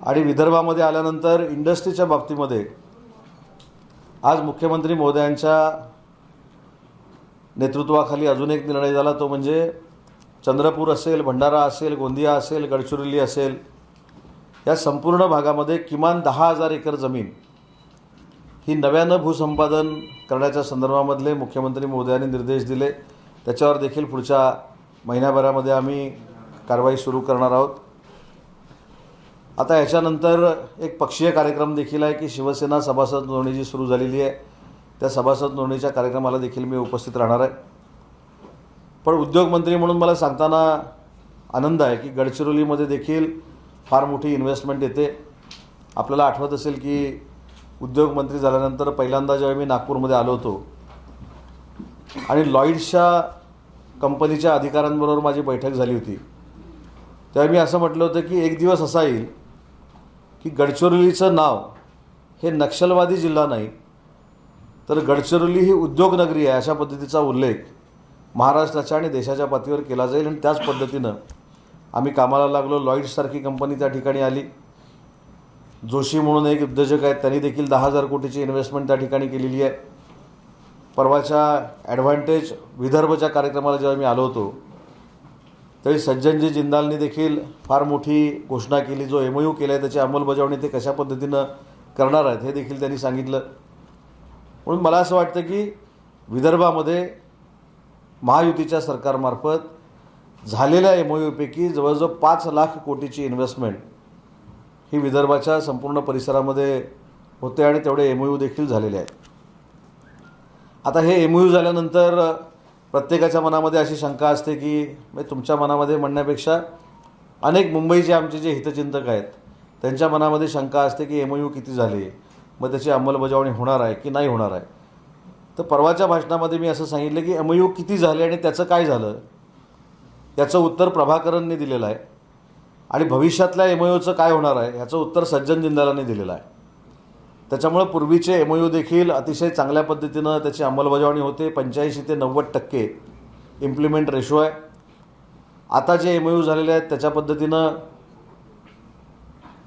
आणि विदर्भामध्ये आल्यानंतर इंडस्ट्रीच्या बाबतीमध्ये आज मुख्यमंत्री महोदयांच्या नेतृत्वाखाली अजून एक निर्णय झाला, तो म्हणजे चंद्रपूर असेल, भंडारा असेल, गोंदिया असेल, गडचिरोली असेल, या संपूर्ण भागामध्ये किमान 10,000 एकर जमीन ही नव्यानं भूसंपादन करण्याच्या संदर्भामधले मुख्यमंत्री महोदयांनी निर्देश दिले. त्याच्यावर देखील पुढच्या महिन्याभरामध्ये आम्ही कारवाई सुरू करणार आहोत. आता याच्यानंतर एक पक्षीय कार्यक्रम देखील आहे की शिवसेना सभासद नोंदणी जी सुरू झालेली आहे, त्या सभासद नोंदणीच्या कार्यक्रमाला देखील मी उपस्थित राहणार आहे. पण उद्योगमंत्री म्हणून मला सांगताना आनंद आहे की गडचिरोलीमध्ये देखील फार मोठी इन्व्हेस्टमेंट येते. आपल्याला आठवत असेल की उद्योगमंत्री झाल्यानंतर पहिल्यांदा जेव्हा मी नागपूरमध्ये आलो होतो आणि लॉईड्सच्या कंपनीच्या अधिकाऱ्यांबरोबर माझी बैठक झाली होती, तेव्हा मी असं म्हटलं होतं की एक दिवस असा येईल की गडचिरोलीचं नाव हे नक्षलवादी जिल्हा नाही तर गडचिरोली ही उद्योगनगरी आहे अशा पद्धतीचा उल्लेख महाराष्ट्राच्या आणि देशाच्या पातळीवर केला जाईल. आणि त्याच पद्धतीनं आम्ही कामाला लागलो. लॉईड्ससारखी कंपनी त्या ठिकाणी आली. जोशी म्हणून एक उद्योजक आहेत, त्यांनी देखील 10,000 कोटीची इन्व्हेस्टमेंट त्या ठिकाणी केलेली आहे. परवाच्या ॲडव्हान्टेज विदर्भच्या कार्यक्रमाला जेव्हा मी आलो होतो तरी सज्जनजी जिंदालनी देखील फार मोठी घोषणा केली. जो MOU केला आहे त्याची अंमलबजावणी ते कशा पद्धतीनं करणार आहेत हे देखील त्यांनी सांगितलं. म्हणून मला असं वाटतं की विदर्भामध्ये महायुतीच्या सरकारमार्फत झालेल्या MOU पैकी जवळजवळ 5 लाख कोटीची इन्व्हेस्टमेंट ही विदर्भाच्या संपूर्ण परिसरामध्ये होते आणि तेवढे MOU देखील झालेले आहेत. आता हे MOU झाल्यानंतर प्रत्येकाच्या मनामध्ये अशी शंका असते की तुमच्या मनामध्ये म्हणण्यापेक्षा अनेक मुंबईचे आमचे जे हितचिंतक आहेत त्यांच्या मनामध्ये शंका असते की MOU किती झाले, मग त्याची अंमलबजावणी होणार आहे की नाही होणार आहे. तर परवाच्या भाषणामध्ये मी असं सांगितलं की MOU किती झाले आणि त्याचं काय झालं याचं उत्तर प्रभाकरनने दिलेलं आहे आणि भविष्यातल्या MOUचं काय होणार आहे ह्याचं उत्तर सज्जन जिंदालांनी दिलेलं आहे. त्याच्यामुळे पूर्वीचे MOU देखील अतिशय चांगल्या पद्धतीनं त्याची अंमलबजावणी होते. 85 ते 90% इम्प्लिमेंट रेशो आहे. आता जे MOU झालेले आहेत त्याच्या पद्धतीनं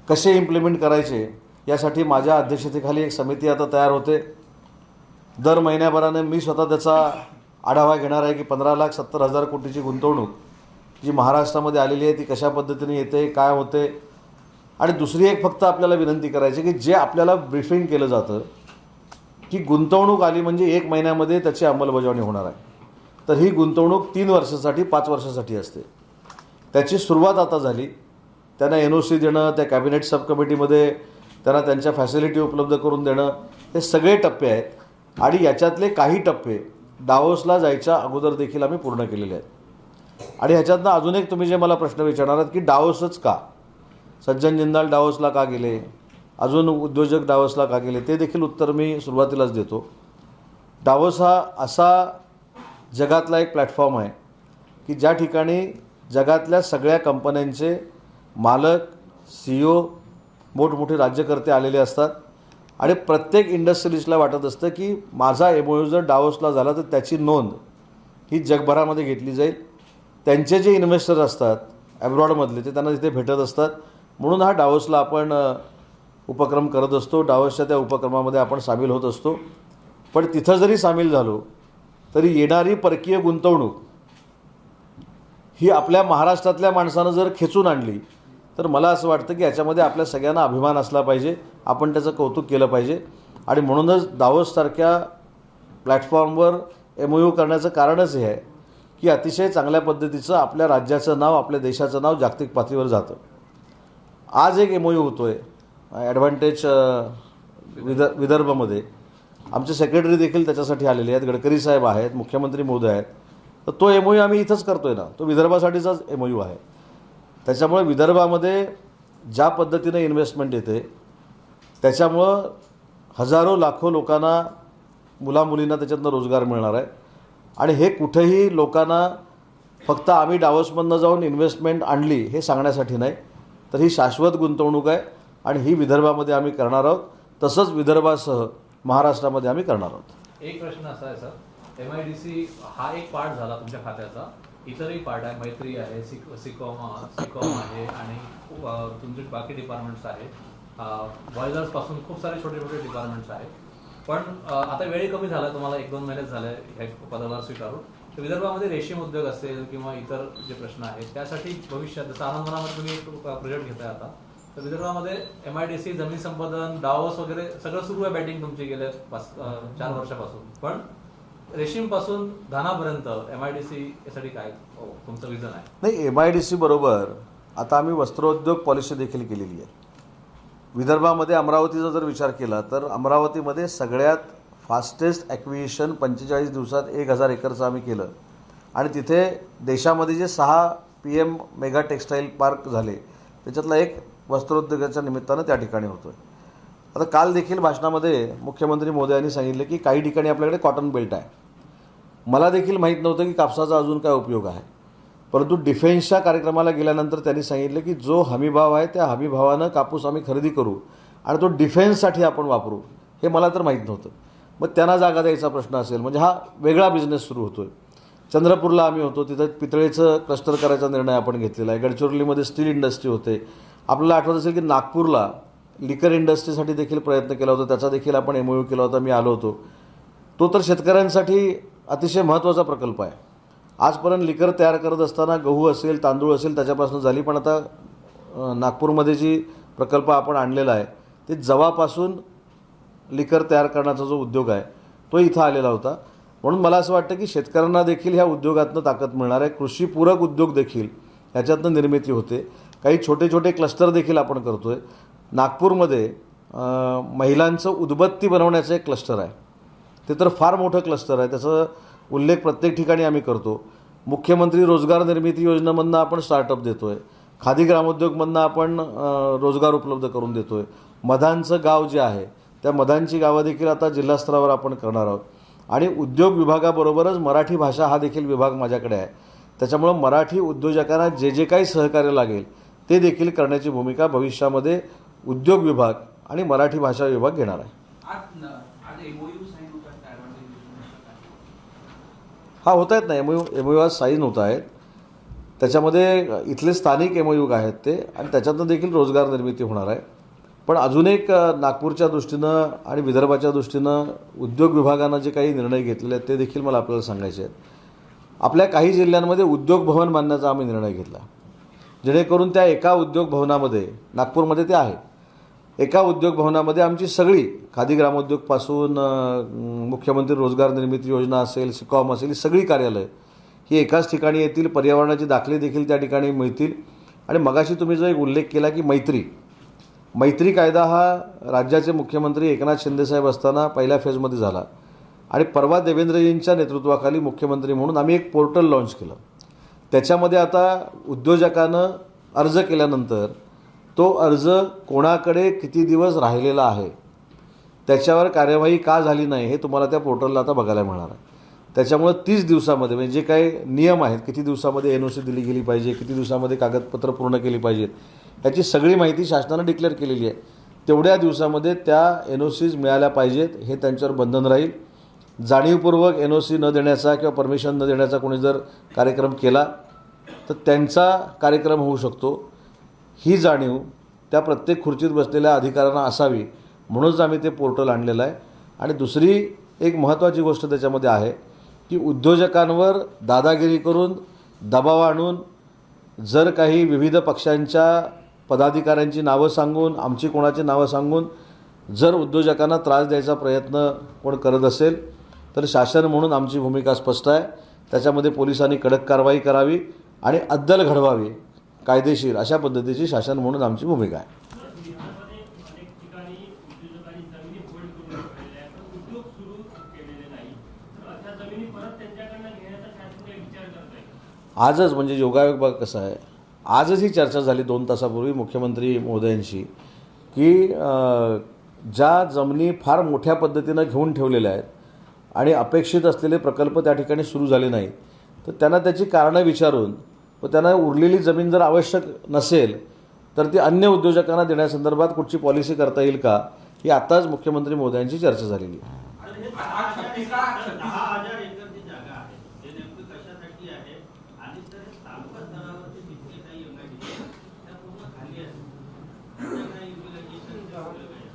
कसे इम्प्लिमेंट करायचे यासाठी माझ्या अध्यक्षतेखाली एक समिती आता तयार होते. दर महिन्याभराने मी स्वतः त्याचा आढावा घेणार आहे की 15,70,000 कोटीची गुंतवणूक जी महाराष्ट्रामध्ये आलेली आहे ती कशा पद्धतीने येते, काय होते. आणि दुसरी एक फक्त आपल्याला विनंती करायची की जे आपल्याला ब्रीफिंग केलं जातं की गुंतवणूक आली म्हणजे 1 महिन्यामध्ये त्याची अंमलबजावणी होणार आहे, तर ही गुंतवणूक 3 वर्षासाठी 5 वर्षासाठी असते. त्याची सुरुवात आता झाली. त्यांना NOC देणं, त्या कॅबिनेट सब कमिटीमध्ये त्यांना त्यांच्या फॅसिलिटी उपलब्ध करून देणं, हे सगळे टप्पे आहेत. आणि याच्यातले काही टप्पे डावोसला जायच्या अगोदर देखील आम्ही पूर्ण केलेले आहेत. आणि ह्याच्यातनं अजून एक तुम्ही जे मला प्रश्न विचारणार आहात की डावोसच का, सज्जन जिंदाल डावोसला का गेले, अजून उद्योजक डावोसला का गेले, ते देखील उत्तर मी सुरुवातीलाच देतो. डावोस हा असा जगातला एक प्लॅटफॉर्म आहे की ज्या ठिकाणी जगातल्या सगळ्या कंपन्यांचे मालक, CEO, मोठमोठे राज्यकर्ते आलेले असतात आणि प्रत्येक इंडस्ट्रियलिस्टला वाटत असतं की माझा MOU जर डावोसला झाला तर त्याची नोंद ही जगभरामध्ये घेतली जाईल. त्यांचे जे इन्व्हेस्टर असतात ॲब्रॉडमधले ते त्यांना तिथे भेटत असतात. म्हणून हा डावोसला आपण उपक्रम करत असतो. डावोसच्या त्या उपक्रमामध्ये आपण सामील होत असतो. पण तिथं जरी सामील झालो तरी येणारी परकीय गुंतवणूक ही आपल्या महाराष्ट्रातल्या माणसानं जर खेचून आणली तर मला असं वाटतं की याच्यामध्ये आपल्या सगळ्यांना अभिमान असला पाहिजे, आपण त्याचं कौतुक केलं पाहिजे. आणि म्हणूनच डावोससारख्या प्लॅटफॉर्मवर MOU करण्याचं कारणच हे आहे की अतिशय चांगल्या पद्धतीचं आपल्या राज्याचं नाव, आपल्या देशाचं नाव जागतिक पातळीवर जातं. आज एक MOU होतो आहे ॲडव्हान्टेज विदर्भामध्ये. आमचे सेक्रेटरी देखील त्याच्यासाठी आलेले आहेत, गडकरी साहेब आहेत, मुख्यमंत्री महोदय आहेत. तर तो MOU आम्ही इथंच करतो आहे ना, तो विदर्भासाठीचाच MOU आहे. त्याच्यामुळे विदर्भामध्ये ज्या पद्धतीने इन्व्हेस्टमेंट येते त्याच्यामुळं हजारो लाखो लोकांना, मुलामुलींना त्याच्यातनं रोजगार मिळणार आहे. आणि हे कुठेही लोकांना फक्त आम्ही डावोसमधनं जाऊन इन्व्हेस्टमेंट आणली हे सांगण्यासाठी नाही, तर ही शाश्वत गुंतवणूक आहे आणि ही विदर्भामध्ये आम्ही करणार आहोत. तसंच विदर्भासह महाराष्ट्रामध्ये आम्ही करणार आहोत. एक प्रश्न असा आहे सर, MIDC हा एक पार्ट झाला तुमच्या खात्याचा, इतरही पार्ट आहे, मैत्री आहे, सिकॉम आहे आणि तुमचे बाकी डिपार्टमेंट्स आहेत, बॉयलर्स पासून खूप सारे छोटे छोटे डिपार्टमेंट्स आहेत. पण आता वेळही कमी झाला, तुम्हाला 1-2 महिनेच झाले ह्या पदभार स्वीकारून. तर विदर्भामध्ये रेशीम उद्योग असेल किंवा इतर जे प्रश्न आहेत त्यासाठी भविष्यात जसं आनंदवनामध्ये तुम्ही एक प्रोजेक्ट घेताय आता, तर विदर्भामध्ये MIDC, जमीन संपादन, डावस वगैरे सगळं सुरू आहे बॅटिंग तुमची गेल्या 4 वर्षापासून. पण रेशीम पासून धानापर्यंत MIDC यासाठी काय तुमचं विजन आहे? नाही, MIDC बरोबर आता आम्ही वस्त्रोद्योग पॉलिसी देखील केलेली आहे. विदर्भामध्ये अमरावतीचा जर विचार केला तर अमरावतीमध्ये सगळ्यात फास्टेस्ट ॲक्विजिशन 45 दिवसात 1000 एकरचं आम्ही केलं आणि तिथे देशामध्ये जे 6 PM मेगा टेक्स्टाईल पार्क झाले त्याच्यातला एक वस्त्रोद्योगाच्या निमित्तानं त्या ठिकाणी होतो आहे. आता काल देखील भाषणामध्ये मुख्यमंत्री महोदयांनी सांगितलं की काही ठिकाणी आपल्याकडे कॉटन बेल्ट आहे. मला देखील माहीत नव्हतं की कापसाचा अजून काय उपयोग आहे, परंतु डिफेन्सच्या कार्यक्रमाला गेल्यानंतर त्यांनी सांगितलं की जो हमीभाव आहे त्या हमीभावानं कापूस आम्ही खरेदी करू आणि तो डिफेन्ससाठी आपण वापरू. हे मला तर माहीत नव्हतं. मग त्यांना जागा द्यायचा प्रश्न असेल म्हणजे हा वेगळा बिझनेस सुरू होतो आहे. चंद्रपूरला आम्ही होतो, तिथं पितळेचं क्लस्टर करायचा निर्णय आपण घेतलेला आहे. गडचिरोलीमध्ये स्टील इंडस्ट्री होते. आपल्याला आठवत असेल की नागपूरला लिकर इंडस्ट्रीसाठी देखील प्रयत्न केला होता, त्याचा देखील आपण MOU केला होता, मी आलो होतो. तो तर शेतकऱ्यांसाठी अतिशय महत्त्वाचा प्रकल्प आहे. आजपर्यंत लिकर तयार करत असताना गहू असेल, तांदूळ असेल त्याच्यापासून झाली, पण आता नागपूरमध्ये जी प्रकल्प आपण आणलेला आहे ते जवापासून लिकर तयार करण्याचा जो उद्योग आहे तो इथं आलेला होता. म्हणून मला असं वाटतं की शेतकऱ्यांना देखील ह्या उद्योगातनं ताकद मिळणार आहे. कृषीपूरक उद्योग देखील ह्याच्यातनं निर्मिती होते. काही छोटे छोटे क्लस्टर देखील आपण करतो आहे. नागपूरमध्ये महिलांचं उदबत्ती बनवण्याचं एक क्लस्टर आहे. ते तर फार मोठं क्लस्टर आहे, त्याचा उल्लेख प्रत्येक ठिकाणी आम्ही करतो. मुख्यमंत्री रोजगार निर्मिती योजनेमधनं आपण स्टार्टअप देतो आहे. खादी ग्रामोद्योगमधनं आपण रोजगार उपलब्ध करून देतो आहे. मधांचं गाव जे आहे त्या मधांची गावं देखील आता जिल्हास्तरावर आपण करणार आहोत. आणि उद्योग विभागाबरोबरच मराठी भाषा हा देखील विभाग माझ्याकडे आहे. त्याच्यामुळं मराठी उद्योजकांना जे जे काही सहकार्य लागेल ते देखील करण्याची भूमिका भविष्यामध्ये उद्योग विभाग आणि मराठी भाषा विभाग घेणार आहे. हा होत आहेत ना, MOU आज साईन होत आहेत. त्याच्यामध्ये इथले स्थानिक MOU आहेत ते, आणि त्याच्यातनं देखील रोजगार निर्मिती होणार आहे. पण अजून एक नागपूरच्या दृष्टीनं आणि विदर्भाच्या दृष्टीनं उद्योग विभागानं जे काही निर्णय घेतलेले आहेत ते देखील मला आपल्याला सांगायचे आहेत. आपल्या काही जिल्ह्यांमध्ये उद्योग भवन बांधण्याचा आम्ही निर्णय घेतला, जेणेकरून त्या एका उद्योग भवनामध्ये, नागपूरमध्ये ते आहे, एका उद्योग भवनामध्ये आमची सगळी खादी ग्रामोद्योगपासून मुख्यमंत्री रोजगार निर्मिती योजना असेल, सिकॉम असेल, ही सगळी कार्यालय ही एकाच ठिकाणी येतील. पर्यावरणाची दाखले देखील त्या ठिकाणी मिळतील. आणि मगाशी तुम्ही जो एक उल्लेख केला की मैत्री कायदा हा राज्याचे मुख्यमंत्री एकनाथ शिंदेसाहेब असताना पहिल्या फेजमध्ये झाला आणि परवा देवेंद्रजींच्या नेतृत्वाखाली मुख्यमंत्री म्हणून आम्ही एक पोर्टल लॉन्च केलं. त्याच्यामध्ये आता उद्योजकानं अर्ज केल्यानंतर तो अर्ज कोणाकडे किती दिवस राहिलेला आहे, त्याच्यावर कार्यवाही का झाली नाही हे तुम्हाला त्या पोर्टलला आता बघायला मिळणार आहे. त्याच्यामुळे 30 दिवसामध्ये म्हणजे जे काही नियम आहेत, किती दिवसामध्ये NOC दिली गेली पाहिजे, किती दिवसामध्ये कागदपत्र पूर्ण केली पाहिजेत, याची सगळी माहिती शासनानं डिक्लेअर केलेली आहे. तेवढ्या दिवसामध्ये त्या NOCs मिळाल्या पाहिजेत, हे त्यांच्यावर बंधन राहील. जाणीवपूर्वक NOC न देण्याचा किंवा परमिशन न देण्याचा कोणी जर कार्यक्रम केला तर त्यांचा कार्यक्रम होऊ शकतो. ही जाणीव त्या प्रत्येक खुर्चीत बसलेल्या अधिकाऱ्यांना असावी, म्हणूनच आम्ही ते पोर्टल आणलेलं आहे. आणि दुसरी एक महत्त्वाची गोष्ट त्याच्यामध्ये आहे की उद्योजकांवर दादागिरी करून, दबाव आणून, जर काही विविध पक्षांच्या पदाधिकाऱ्यांची नावं सांगून, आमची कोणाची नावं सांगून जर उद्योजकांना त्रास द्यायचा प्रयत्न कोण करत असेल तर शासन म्हणून आमची भूमिका स्पष्ट आहे. त्याच्यामध्ये पोलिसांनी कडक कारवाई करावी आणि अद्दल घडवावी कायदेशीर, अशा पद्धतीची शासन म्हणून आमची भूमिका आहे. आजच म्हणजे योगायोग बघ कसं आहे, आजच ही चर्चा झाली 2 तासापूर्वी मुख्यमंत्री महोदयांशी की ज्या जमिनी फार मोठ्या पद्धतीनं घेऊन ठेवलेल्या आहेत आणि अपेक्षित असलेले प्रकल्प त्या ठिकाणी सुरू झाले नाहीत, तर त्यांना त्याची कारणं विचारून व त्यांना उरलेली जमीन जर आवश्यक नसेल तर ती अन्य उद्योजकांना देण्यासंदर्भात कुठची पॉलिसी करता येईल का, ही आत्ताच मुख्यमंत्री महोदयांची चर्चा झालेली आहे.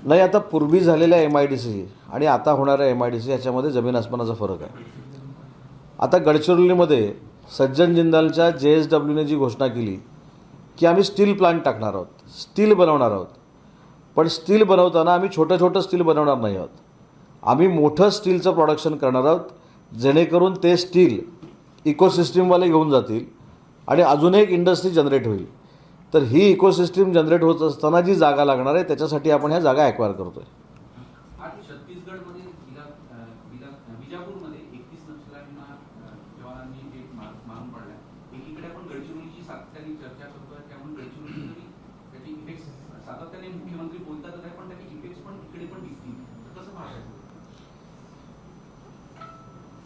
नाही, आता पूर्वी झालेल्या MIDC आणि आता होणाऱ्या MIDC याच्यामध्ये जमीन आसमानाचा फरक आहे. आता गडचिरोलीमध्ये सज्जन जिंदालच्या JSWने जी घोषणा केली की आम्ही स्टील प्लांट टाकणार आहोत, स्टील बनवणार आहोत, पण स्टील बनवताना आम्ही छोटं स्टील बनवणार नाही आहोत. आम्ही मोठं स्टीलचं प्रोडक्शन करणार आहोत, जेणेकरून ते स्टील इकोसिस्टीमवाले घेऊन जातील आणि अजून एक इंडस्ट्री जनरेट होईल. तर ही इकोसिस्टीम जनरेट होत असताना जी जागा लागणार आहे त्याच्यासाठी आपण ह्या जागा ॲक्वायर करतोय. आज छत्तीसगडमध्ये विजापूरमध्ये 31 नक्षल्यांना जवानांनी एक मारून पडलाय. एकीकडे आपण गडचिरोलीची सातत्याने चर्चा करतोय, त्यामुळे गडचिरोली तरी त्याचे इफेक्ट्स सातत्याने मुख्यमंत्री बोलतात आहे, पण त्याचे इफेक्ट्स पण इकडे पण दिसतील. तर कसं पाहायचं?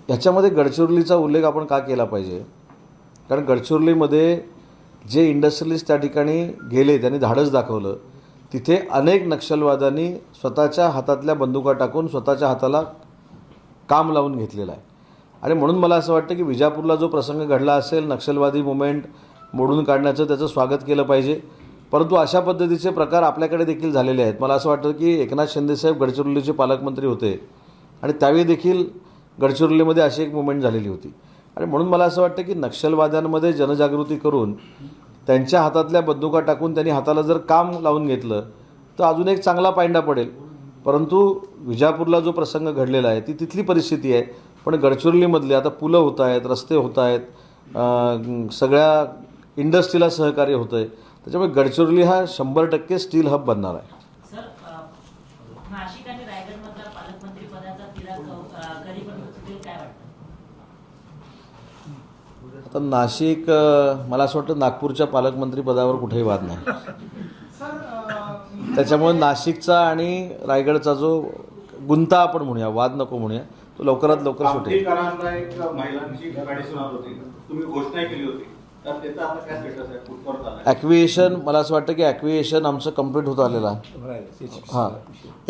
ह्याच्यामध्ये गडचिरोलीचा उल्लेख आपण का केला पाहिजे? कारण गडचिरोलीमध्ये जे इंडस्ट्रियलिस्ट त्या ठिकाणी गेले, त्यांनी धाडस दाखवलं. तिथे अनेक नक्षलवाद्यांनी स्वतःच्या हातातल्या बंदुका टाकून स्वतःच्या हाताला काम लावून घेतलेलं आहे. आणि म्हणून मला असं वाटतं की विजापूरला जो प्रसंग घडला असेल, नक्षलवादी मुवमेंट मोडून काढण्याचं, त्याचं स्वागत केलं पाहिजे. परंतु अशा पद्धतीचे प्रकार आपल्याकडे देखील झालेले आहेत. मला असं वाटतं की एकनाथ शिंदेसाहेब गडचिरोलीचे पालकमंत्री होते आणि त्यावेळी देखील गडचिरोलीमध्ये अशी एक मुवमेंट झालेली होती. आणि म्हणून मला असं वाटतं की नक्षलवाद्यांमध्ये जनजागृती करून त्यांच्या हातातल्या बंदुका टाकून त्यांनी हाताला जर काम लावून घेतलं तर अजून एक चांगला पायंडा पडेल. परंतु विजापूरला जो प्रसंग घडलेला आहे ती तिथली परिस्थिती आहे. पण गडचिरोलीमधले आता पुलं होत आहेत, रस्ते होत आहेत, सगळ्या इंडस्ट्रीला सहकार्य होतं आहे. त्याच्यामुळे गडचिरोली हा 100% स्टील हब बनणार आहे. सर, नाशिक आणि रायगडमधला पालकमंत्री पदाचा तिढा कधी पण उचलेल काय वाटतं? आता नाशिक, मला असं वाटतं नागपूरच्या पालकमंत्री पदावर कुठेही वाद नाही. त्याच्यामुळे नाशिकचा आणि रायगडचा जो गुंता आपण म्हणूया, वाद नको म्हणूया, तो लवकरात लवकर सुटेल. कामठीकरांना एक महिलांची गाडी सुनावत होती, तुम्ही घोषणा केली होती, तर त्याचा आता काय स्टेटस आहे? कुठपर्यंत आलाय? ॲक्विएशन, मला असं वाटतं की ॲक्विएशन आमचं कम्प्लीट होत आलेलं आहे. हां,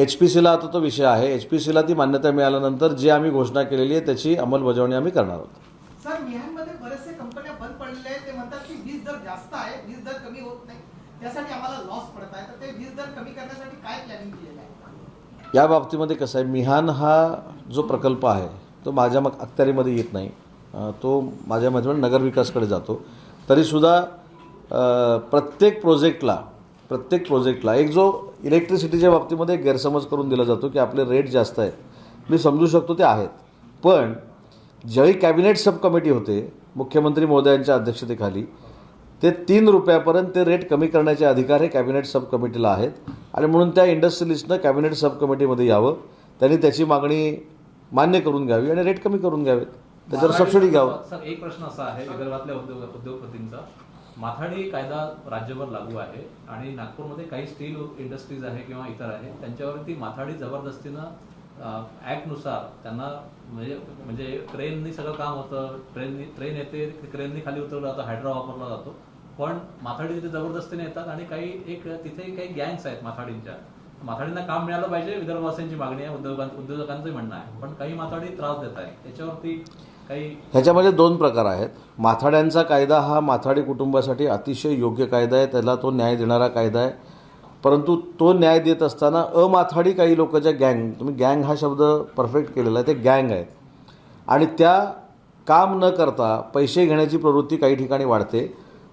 HPCला आता तो विषय आहे. HPCला ती मान्यता मिळाल्यानंतर जी आम्ही घोषणा केलेली आहे त्याची अंमलबजावणी आम्ही करणार आहोत. सर, मिहानमध्ये बरेचसे कंपन्या बंद पडलेल्या आहेत. ते म्हणतात की वीज दर जास्त आहे, वीज दर कमी होत नाही, त्यासाठी आम्हाला लॉस पडत आहे. तर ते वीज दर कमी करण्यासाठी काय प्लॅनिंग केलेलं आहे? या बाबतीमध्ये कसं आहे, मिहान हा जो प्रकल्प आहे तो माझ्या अखत्यारीमध्ये येत नाही. तो माझ्या मते नगरविकासकडे जातो. तरीसुद्धा प्रत्येक प्रोजेक्टला एक जो इलेक्ट्रिसिटीच्या बाबतीमध्ये गैरसमज करून दिला जातो की आपले रेट जास्त आहेत. मी समजू शकतो ते आहेत, पण ज्यावेळी कॅबिनेट सब कमिटी होते मुख्यमंत्री महोदयांच्या अध्यक्षतेखाली, ते 3 रुपयापर्यंत ते रेट कमी करण्याचे अधिकार हे कॅबिनेट सब कमिटीला आहेत. आणि म्हणून त्या इंडस्ट्रियलिस्टनं कॅबिनेट सब कमिटीमध्ये यावं, त्यांनी त्याची मागणी मान्य करून घ्यावी आणि रेट कमी करून घ्यावेत, त्याच्यावर सबसिडी घ्यावं. सर, एक प्रश्न असा आहे विदर्भातल्या उद्योगपतींचा. माथाडी कायदा राज्यभर लागू आहे आणि नागपूरमध्ये काही स्टील इंडस्ट्रीज आहे किंवा इतर आहे, त्यांच्यावरती माथाडी जबरदस्तीनं ॲक्टनुसार त्यांना म्हणजे ट्रेननी सगळं काम होतं, ट्रेन येते, क्रेननी खाली उतरवलं जातं, हायड्रा वापरला जातो, पण माथाडी तिथे जबरदस्तीने येतात आणि तिथे काही गँग्स आहेत माथाडींच्या. माथाडींना काम मिळालं पाहिजे, विदर्भवासियांची मागणी आहे, उद्योजकांचं म्हणणं आहे, पण काही माथाडी त्रास देत आहे. त्याच्यावरती काही ह्याच्यामध्ये 2 प्रकार आहेत. माथाड्यांचा कायदा हा माथाडी कुटुंबासाठी अतिशय योग्य कायदा आहे, त्याला तो न्याय देणारा कायदा आहे. परंतु तो न्याय देत असताना अमाथाडी काही लोकांच्या गँग, तुम्ही गँग हा शब्द परफेक्ट केलेला आहे, ते गँग आहेत आणि त्या काम न करता पैसे घेण्याची प्रवृत्ती काही ठिकाणी वाढते.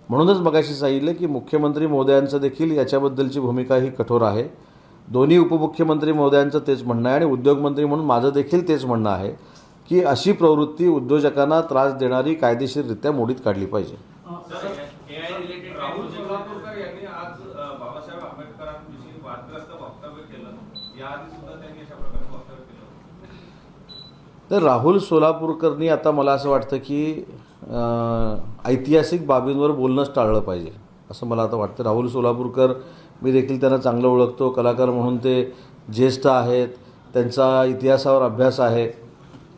म्हणूनच मगाशी सांगितलं की मुख्यमंत्री महोदयांचं देखील याच्याबद्दलची भूमिका ही कठोर आहे. दोन्ही उपमुख्यमंत्री महोदयांचं तेच म्हणणं आहे आणि उद्योगमंत्री म्हणून माझं देखील तेच म्हणणं आहे की अशी प्रवृत्ती उद्योजकांना त्रास देणारी कायदेशीररित्या मोडीत काढली पाहिजे. राहुल सोलापूरकर यांनी आज बाबासाहेब आंबेडकरांविषयी वादग्रस्त वक्तव्य केलं. याआधी सुद्धा त्यांनी अशा प्रकारे वक्तव्य केलं. तर राहुल सोलापूरकरनी आता मला असं वाटतं की ऐतिहासिक बाबींवर बोलणंच टाळलं पाहिजे असं मला आता वाटतं. राहुल सोलापूरकर, मी देखील त्यांना चांगलं ओळखतो, कलाकार म्हणून ते ज्येष्ठ आहेत, त्यांचा इतिहासावर अभ्यास आहे.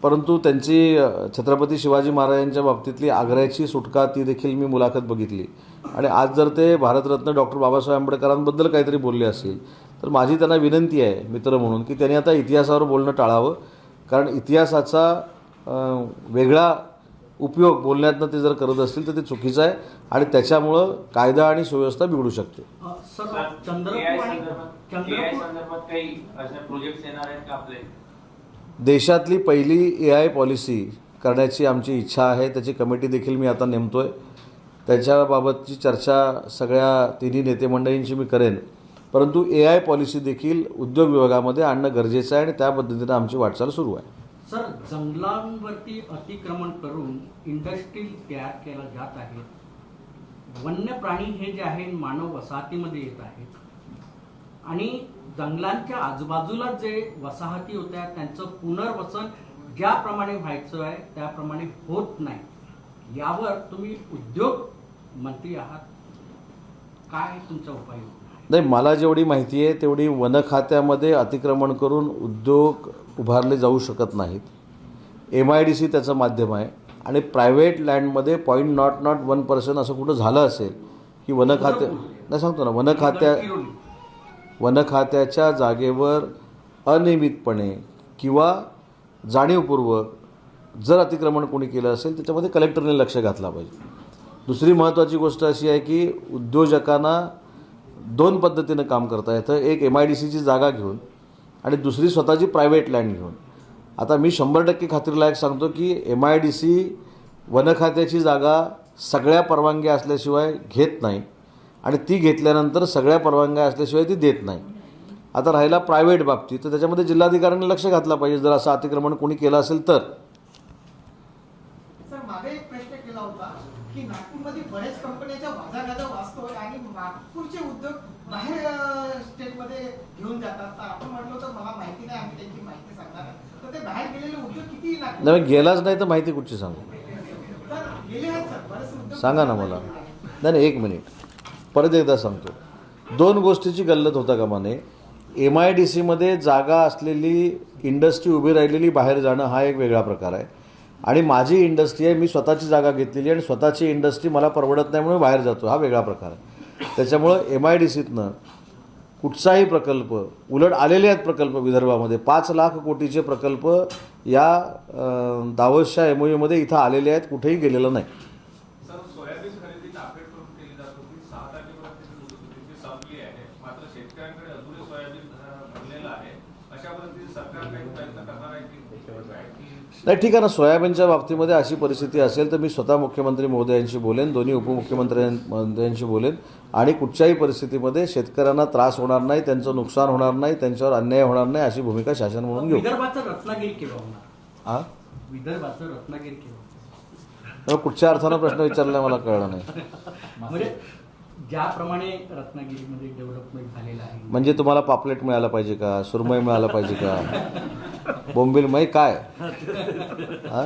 परंतु त्यांची छत्रपती शिवाजी महाराजांच्या बाबतीतली आग्र्याची सुटका ती देखील मी मुलाखत बघितली आणि आज जर ते भारतरत्न डॉक्टर बाबासाहेब आंबेडकरांबद्दल काहीतरी बोलले असतील तर माझी त्यांना विनंती आहे मित्र म्हणून की त्यांनी आता इतिहासावर बोलणं टाळावं. कारण इतिहासाचा वेगळा उपयोग बोलण्यातनं ते जर करत असतील तर ते चुकीचं आहे आणि त्याच्यामुळं कायदा आणि सुव्यवस्था बिघडू शकते. सर AI चंद्रपूर आणि संदर्भात काही असे प्रोजेक्ट्स येणार आहेत का आपले? देशातली पहिली AI पॉलिसी करण्याची आमची इच्छा आहे. त्याची कमिटी देखील मी आता नेमतो आहे. त्याच्याबाबतची चर्चा सगळ्या तिन्ही नेते मंडळींशी मी करेन. परंतु AI पॉलिसी देखील उद्योग विभागामध्ये आणणं गरजेचं आहे आणि त्या पद्धतीनं आमची वाटचाल सुरू आहे. सर जंगलांवरती अतिक्रमण करून इंडस्ट्री तयार केला जात आहे. वन्य प्राणी हे जे आहे मानव वसाहतीमध्ये येत आहेत आणि जंगलांच्या आजूबाजूला जे वसाहती होत्या त्यांचं पुनर्वसन ज्याप्रमाणे व्हायचं आहे त्याप्रमाणे होत नाही. यावर तुम्ही उद्योग मंत्री आहात, काय तुमचा उपाय आहे? नाही, मला जेवढी माहिती आहे तेवढी वन खात्यामध्ये अतिक्रमण करून उद्योग उभारले जाऊ शकत नाहीत. MIDC त्याचं माध्यम आहे आणि प्रायव्हेट लँडमध्ये 0.01% असं कुठं झालं असेल की वन खात्या नाही सांगतो ना वन खात्याच्या जागेवर अनियमितपणे किंवा जाणीवपूर्वक जर अतिक्रमण कोणी केलं असेल त्याच्यामध्ये कलेक्टरने लक्ष घातलं पाहिजे. दुसरी महत्त्वाची गोष्ट अशी आहे की उद्योजकांना दोन पद्धतीनं काम करता येतं. एक MIDCची जागा घेऊन आणि दुसरी स्वतःची प्रायव्हेट लँड घेऊन. आता मी 100% खात्रीलायक सांगतो की MIDC वन खात्याची जागा सगळ्या परवानग्या असल्याशिवाय घेत नाही आणि ती घेतल्यानंतर सगळ्या परवानग्या असल्याशिवाय ती देत नाही. आता राहिला प्रायव्हेट बाबतीत तर त्याच्यामध्ये जिल्हाधिकाऱ्यांनी लक्ष घातलं पाहिजे जर असं अतिक्रमण कोणी केलं असेल तर. सर मागे एक प्रश्न केला होता की नागपूरमध्ये बऱ्याच कंपन्यांच्या वाजागाजा वाचतोय आणि नागपूरचे उद्योग बाहेर स्टेटमध्ये घेऊन जातात. तर आपण म्हटलं तर मला माहिती नाही, आम्ही त्यांची माहिती सांगणार आहे. तर ते बाहेर गेलेले उद्योग किती नागपूर नाही गेलाच नाही तर माहिती कुठची सांगू सर गेले आहेत सर बरेचसे उद्योग सांगा ना मला. नाही 1 मिनिट परत एकदा सांगतो. दोन गोष्टीची गल्लत होता कामा नये. MIDCमध्ये जागा असलेली इंडस्ट्री उभी राहिलेली बाहेर जाणं हा एक वेगळा प्रकार आहे आणि माझी इंडस्ट्री आहे, मी स्वतःची जागा घेतलेली आणि स्वतःची इंडस्ट्री मला परवडत नाही म्हणून बाहेर जातो, हा वेगळा प्रकार आहे. त्याच्यामुळं MIDCतनं कुठचाही प्रकल्प उलट आलेले आहेत प्रकल्प विदर्भामध्ये 5 लाख कोटीचे प्रकल्प या दावोसच्या MOUमध्ये इथं आलेले आहेत, कुठेही गेलेलं नाही. सर सोयाबीन खरेदी नाफेड करून केली जात होती. 6 तारखेपर्यंत मुदत होती ती संपली आहे. मात्र शेतकऱ्यांकडे अजूनही सोयाबीन भरलेलं आहे. अशा परिस्थितीत सरकार काही प्रयत्न करणार आहे की नाही ठीक आहे ना. सोयाबीनच्या बाबतीमध्ये अशी परिस्थिती असेल तर मी स्वतः मुख्यमंत्री महोदयांशी बोलेन, दोन्ही उपमुख्यमंत्र्यांशी बोलेन आणि कुठच्याही परिस्थितीमध्ये शेतकऱ्यांना त्रास होणार नाही, त्यांचं नुकसान होणार नाही, त्यांच्यावर अन्याय होणार नाही अशी भूमिका शासन म्हणून घेऊ. विदर्भाचं रत्नागिरी केव्हा होणार? हां विदर्भाचं रत्नागिरी केव्हा? मग कुठच्या अर्थानं प्रश्न विचारला मला कळलं नाही. म्हणजे ज्याप्रमाणे रत्नागिरीमध्ये डेव्हलपमेंट झालेलं आहे म्हणजे तुम्हाला पापलेट मिळायला पाहिजे का, सुरमई मिळायला पाहिजे का, बोंबीलमय काय हां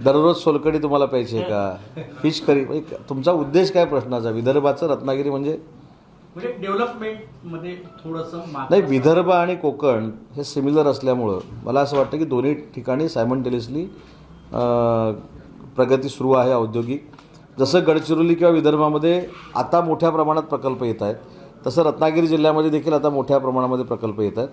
दररोज सोलकडी तुम्हाला प्यायची आहे का, फिश करी, म्हणजे तुमचा उद्देश काय प्रश्नाचा? विदर्भाचं रत्नागिरी म्हणजे डेव्हलपमेंटमध्ये थोडंसं नाही. विदर्भ आणि कोकण हे सिमिलर असल्यामुळं मला असं वाटतं की दोन्ही ठिकाणी सायमल्टेनियसली प्रगती सुरू आहे औद्योगिक. जसं गडचिरोली किंवा विदर्भामध्ये आता मोठ्या प्रमाणात प्रकल्प येत आहेत तसं रत्नागिरी जिल्ह्यामध्ये देखील आता मोठ्या प्रमाणामध्ये प्रकल्प येत आहेत.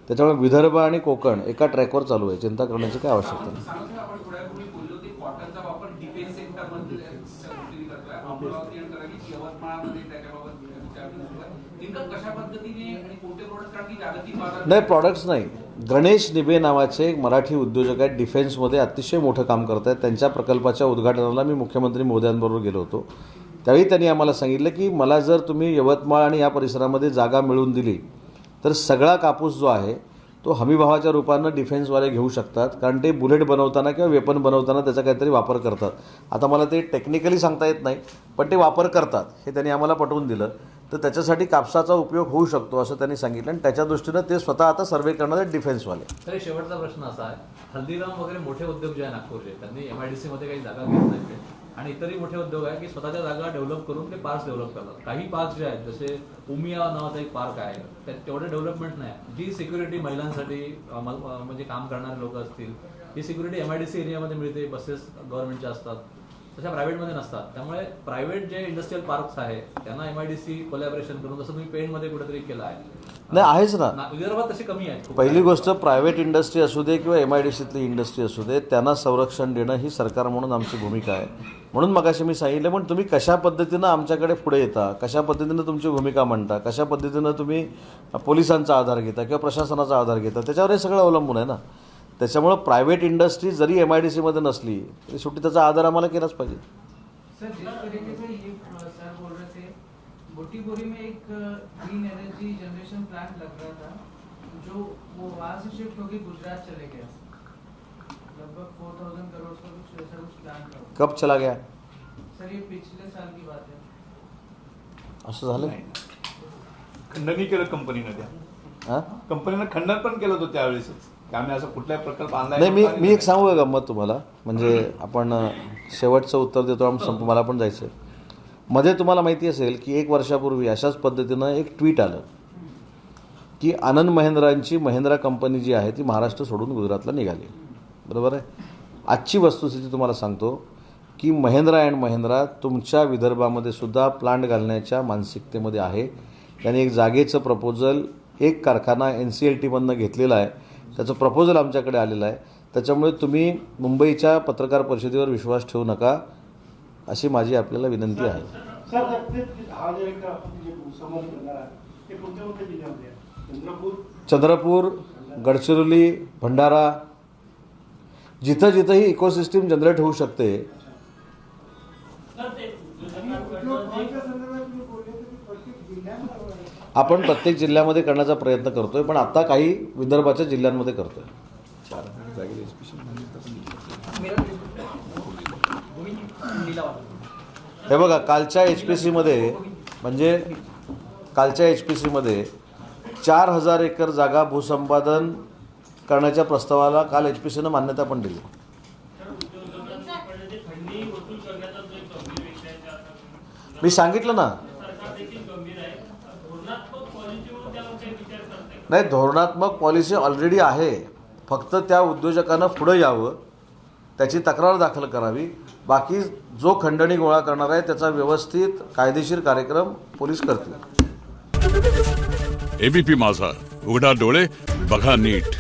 त्याच्यामुळे विदर्भ आणि कोकण एका ट्रॅकवर चालू आहे, चिंता करण्याची काय आवश्यकता नाही. सांगितलं आपण थोड्यापूर्वी बोललो की कॉटनचा वापर डिफेन्स सेक्टरमध्ये करतोय. अमरावती आणि यवतमाळमध्ये त्याच्याबाबत विचार सुरू आहे. नेमकं कशा पद्धतीने आणि कोणते प्रोडक्ट, कारण की जागतिक बाजार नाही प्रॉडक्ट्स नाही. गणेश निबे नावाचे एक मराठी उद्योजक आहेत, डिफेन्समध्ये अतिशय मोठं काम करत आहेत. त्यांच्या प्रकल्पाच्या उद्घाटनाला मी मुख्यमंत्री महोदयांबरोबर गेलो होतो. त्यावेळी त्यांनी आम्हाला सांगितलं की मला जर तुम्ही यवतमाळ आणि या परिसरामध्ये जागा मिळवून दिली तर सगळा कापूस जो आहे तो हमीभावाच्या रूपानं डिफेन्सवाले घेऊ शकतात, कारण ते बुलेट बनवताना किंवा वेपन बनवताना त्याचा काहीतरी वापर करतात. आता मला ते टेक्निकली सांगता येत नाही पण ते वापर करतात हे त्यांनी आम्हाला पटवून दिलं. तर त्याच्यासाठी कापसाचा उपयोग होऊ शकतो असं त्यांनी सांगितलं आणि त्याच्या दृष्टीनं ते स्वतः आता सर्व्हे करणार आहेत डिफेन्सवाले. तरी शेवटचा प्रश्न असा आहे, हल्दीराम वगैरे मोठे उद्योग जे आहे नागपूरचे त्यांनी MIDCमध्ये काही जागा घेत नाही आणि इतरही मोठे उद्योग आहे की स्वतःच्या जागा डेव्हलप करून ते पार्क्स डेव्हलप करतात. काही पार्क्स जे आहेत जसे उमिया नावाचा एक पार्क आहे त्यात तेवढे डेव्हलपमेंट नाही. जी सिक्युरिटी महिलांसाठी म्हणजे काम करणारे लोक असतील ही सिक्युरिटी MIDC एरियामध्ये मिळते, बसेस गव्हर्नमेंटच्या असतात. तशा प्रायव्हेटमध्ये नसतात. त्यामुळे प्रायव्हेट जे इंडस्ट्रियल पार्क्स आहे त्यांना MIDC कोलॅबरेशन करून, जसं तुम्ही पेणमध्ये कुठेतरी केलं आहे, नाही आहेच ना. विदर्भात तशी कमी आहेत. पहिली गोष्ट, प्रायव्हेट इंडस्ट्री असू दे किंवा MIDCतली इंडस्ट्री असू दे, त्यांना संरक्षण देणं ही सरकार म्हणून आमची भूमिका आहे. म्हणून मगाशी मी सांगितलं, पण तुम्ही कशा पद्धतीनं आमच्याकडे पुढे येता, कशा पद्धतीनं तुमची भूमिका मांडता, कशा पद्धतीनं तुम्ही पोलिसांचा आधार घेता किंवा प्रशासनाचा आधार घेता, त्याच्यावर हे सगळं अवलंबून आहे ना. त्याच्यामुळं प्रायव्हेट इंडस्ट्री जरी MIDCमध्ये नसली तरी शेवटी त्याचा आधार आम्हाला केलाच पाहिजे. सर, जिस तरीके से ये सर बोल रहे थे, बोटीबोरी में एक ग्रीन एनर्जी जनरेशन प्लांट लग रहा था, जो वो वहाँ से शिफ्ट होकर गुजरात चले गया, लगभग 4000 करोड़ का कुछ ऐसा कुछ प्लांट था. कब चला गया? सर, ये पिछले साल की बात है. असं झालं? खंडनही केलं कंपनीनं, त्या हां, कंपनीनं खंडन पण केलं होतं त्यावेळेसच, की आम्ही असं कुठलाही प्रकल्प आणला नाही. मी एक सांगू का गंमत तुम्हाला, म्हणजे आपण शेवटचं उत्तर देतो आणि मला पण जायचं आहे. मध्ये तुम्हाला माहिती असेल की 1 वर्षापूर्वी अशाच पद्धतीनं एक ट्विट आलं की आनंद महिंद्रांची महिंद्रा कंपनी जी आहे ती महाराष्ट्र सोडून गुजरातला निघाली. बरोबर आहे. आजची वस्तुस्थिती तुम्हाला सांगतो की महिंद्रा अँड महिंद्रा तुमच्या विदर्भामध्ये सुद्धा प्लांट घालण्याच्या मानसिकतेमध्ये आहे. त्यांनी एक जागेचं प्रपोजल, एक कारखाना NCLTमधनं घेतलेला आहे, त्याचं प्रपोजल आमच्याकडे आलेलं आहे. त्याच्यामुळे तुम्ही मुंबईच्या पत्रकार परिषदेवर विश्वास ठेवू नका, अशी माझी आपल्याला विनंती आहे. चंद्रपूर, गडचिरोली, भंडारा, जिथं जिथं ही इकोसिस्टीम जनरेट होऊ शकते. आपण प्रत्येक जिल्ह्यामध्ये करण्याचा प्रयत्न करतोय, पण आता काही विदर्भाच्या जिल्ह्यांमध्ये करतोय. हे बघा, कालच्या HPCमध्ये म्हणजे कालच्या HPCमध्ये 4000 एकर जागा भूसंपादन करण्याच्या प्रस्तावाला काल HPCनं मान्यता पण दिली. मी सांगितलं ना, नाही, धोरणात्मक पॉलिसी ऑलरेडी आहे, फक्त त्या उद्योजकांना पुढे यावं, त्याची तक्रार दाखल करावी. बाकी जो खंडणी गोळा करणार आहे त्याचा व्यवस्थित कायदेशीर कार्यक्रम पोलीस करतील. ABP माझा, उघडा डोळे बघा नीट.